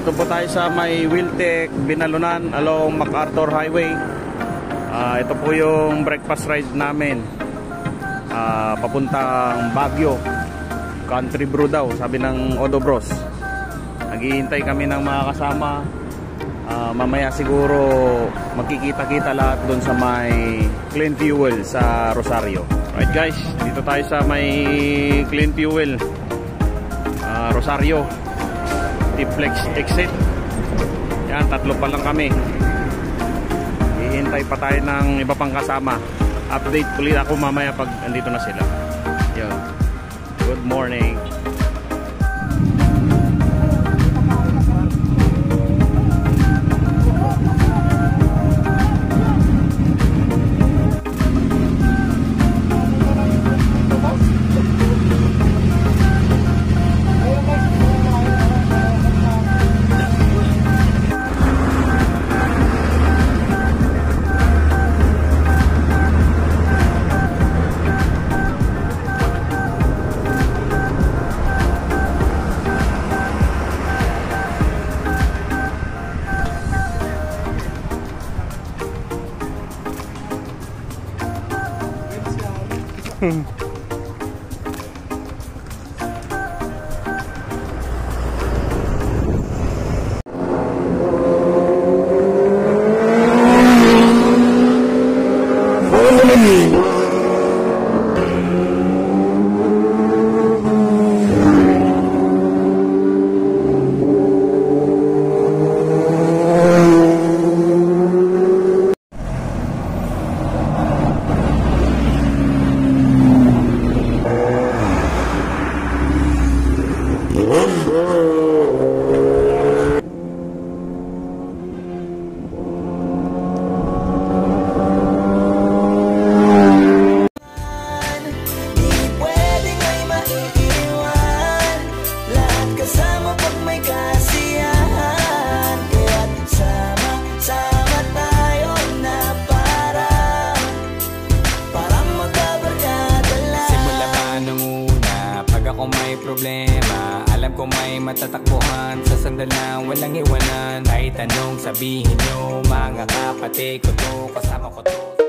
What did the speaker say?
Dito po tayo sa may Wiltec, Binalunan along MacArthur Highway. Ito po yung breakfast ride namin. Papuntang Baguio. Country brew daw, sabi ng Odo Bros. Naghihintay kami ng mga kasama. Mamaya siguro magkikita-kita lahat doon sa may Clean Fuel sa Rosario. Right guys, dito tayo sa may Clean Fuel Rosario T-Flex exit. Yan, tatlo pa lang kami. Hihintay pa tayo ng iba pang kasama. Update ulit ako mamaya pag andito na sila. Yan. Good morning. Problema, alam ko may matatakbuhan sa sandalang walang iwanan. Kahit anong sabihin nyo, mga kapatid ko to, kasama ko to.